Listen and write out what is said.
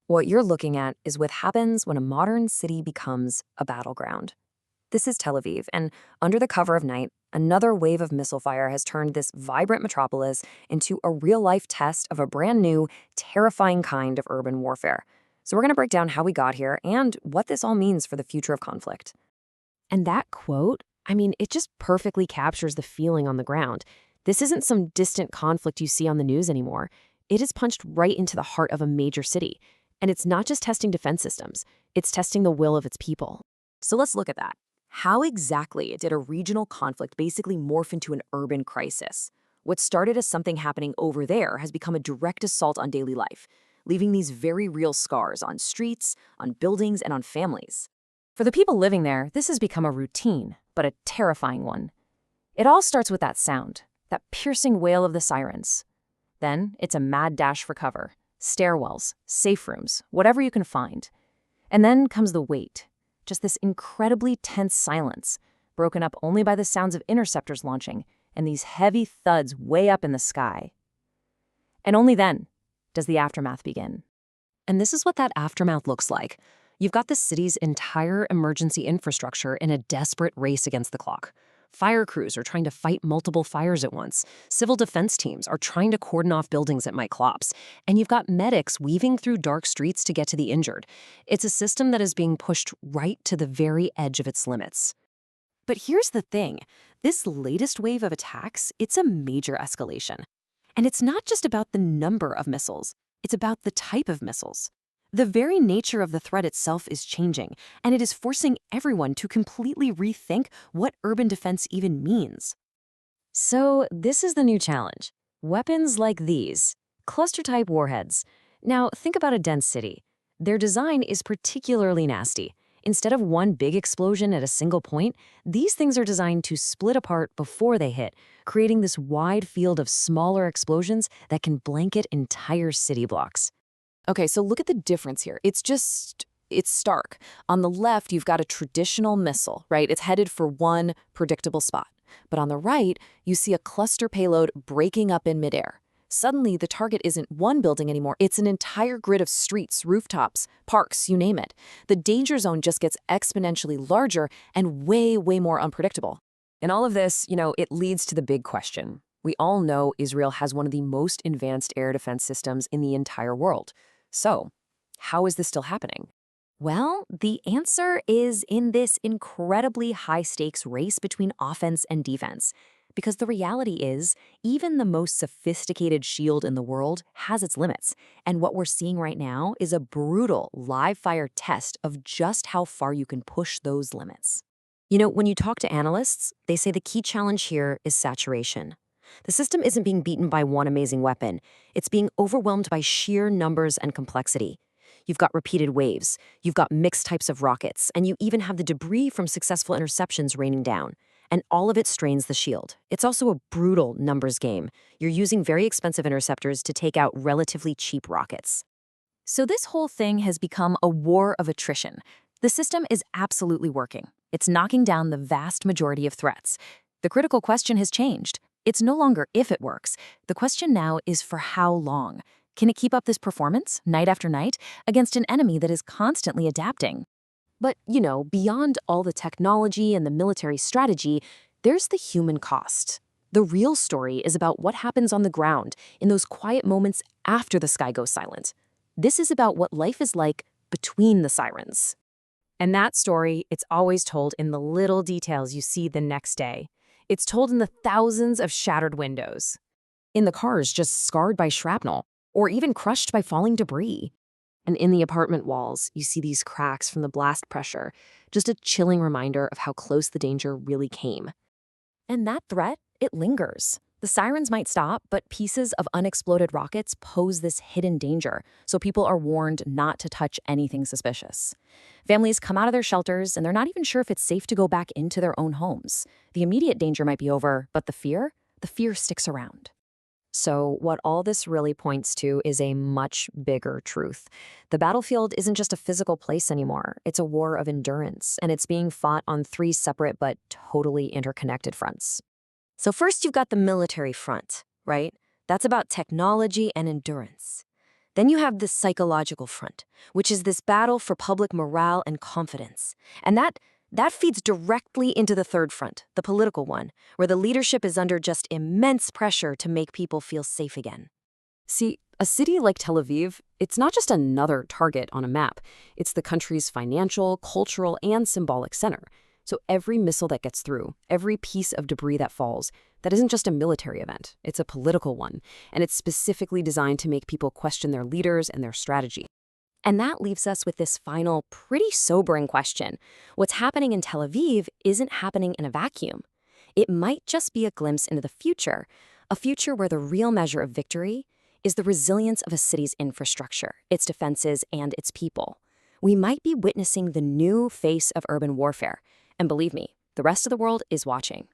What you're looking at is what happens when a modern city becomes a battleground. This is Tel Aviv, and under the cover of night, another wave of missile fire has turned this vibrant metropolis into a real-life test of a brand new, terrifying kind of urban warfare. So we're going to break down how we got here and what this all means for the future of conflict. And that quote, it just perfectly captures the feeling on the ground. This isn't some distant conflict you see on the news anymore. It is punched right into the heart of a major city. And it's not just testing defense systems, it's testing the will of its people. So let's look at that. How exactly did a regional conflict basically morph into an urban crisis? What started as something happening over there has become a direct assault on daily life, leaving these very real scars on streets, on buildings, and on families. For the people living there, this has become a routine, but a terrifying one. It all starts with that sound, that piercing wail of the sirens. Then it's a mad dash for cover, stairwells, safe rooms, whatever you can find. And then comes the wait, just this incredibly tense silence, broken up only by the sounds of interceptors launching and these heavy thuds way up in the sky. And only then does the aftermath begin. And this is what that aftermath looks like. You've got the city's entire emergency infrastructure in a desperate race against the clock. Fire crews are trying to fight multiple fires at once. Civil defense teams are trying to cordon off buildings that might collapse. And you've got medics weaving through dark streets to get to the injured. It's a system that is being pushed right to the very edge of its limits. But here's the thing. This latest wave of attacks, it's a major escalation. And it's not just about the number of missiles. It's about the type of missiles. The very nature of the threat itself is changing, and it is forcing everyone to completely rethink what urban defense even means. So this is the new challenge. Weapons like these, cluster-type warheads. Now, think about a dense city. Their design is particularly nasty. Instead of one big explosion at a single point, these things are designed to split apart before they hit, creating this wide field of smaller explosions that can blanket entire city blocks. Okay, so look at the difference here. It's stark. On the left, you've got a traditional missile, right? It's headed for one predictable spot. But on the right, you see a cluster payload breaking up in midair. Suddenly, the target isn't one building anymore. It's an entire grid of streets, rooftops, parks, you name it. The danger zone just gets exponentially larger and way, way more unpredictable. And all of this, it leads to the big question. We all know Israel has one of the most advanced air defense systems in the entire world. So, how is this still happening? Well, the answer is in this incredibly high-stakes race between offense and defense. Because the reality is, even the most sophisticated shield in the world has its limits. And what we're seeing right now is a brutal live-fire test of just how far you can push those limits. When you talk to analysts, they say the key challenge here is saturation. The system isn't being beaten by one amazing weapon. It's being overwhelmed by sheer numbers and complexity. You've got repeated waves, you've got mixed types of rockets, and you even have the debris from successful interceptions raining down. And all of it strains the shield. It's also a brutal numbers game. You're using very expensive interceptors to take out relatively cheap rockets. So this whole thing has become a war of attrition. The system is absolutely working. It's knocking down the vast majority of threats. The critical question has changed. It's no longer if it works. The question now is for how long. Can it keep up this performance, night after night, against an enemy that is constantly adapting? But, beyond all the technology and the military strategy, there's the human cost. The real story is about what happens on the ground in those quiet moments after the sky goes silent. This is about what life is like between the sirens. And that story, it's always told in the little details you see the next day. It's told in the thousands of shattered windows, in the cars just scarred by shrapnel, or even crushed by falling debris. And in the apartment walls, you see these cracks from the blast pressure, just a chilling reminder of how close the danger really came. And that threat, it lingers. The sirens might stop, but pieces of unexploded rockets pose this hidden danger, so people are warned not to touch anything suspicious. Families come out of their shelters, and they're not even sure if it's safe to go back into their own homes. The immediate danger might be over, but the fear sticks around. So what all this really points to is a much bigger truth. The battlefield isn't just a physical place anymore. It's a war of endurance, and it's being fought on three separate but totally interconnected fronts. So first you've got the military front, right? That's about technology and endurance. Then you have the psychological front, which is this battle for public morale and confidence. And that feeds directly into the third front, the political one, where the leadership is under just immense pressure to make people feel safe again. See, a city like Tel Aviv, it's not just another target on a map. It's the country's financial, cultural, and symbolic center. So every missile that gets through, every piece of debris that falls, that isn't just a military event. It's a political one, and it's specifically designed to make people question their leaders and their strategy. And that leaves us with this final, pretty sobering question. What's happening in Tel Aviv isn't happening in a vacuum. It might just be a glimpse into the future, a future where the real measure of victory is the resilience of a city's infrastructure, its defenses, and its people. We might be witnessing the new face of urban warfare. And believe me, the rest of the world is watching.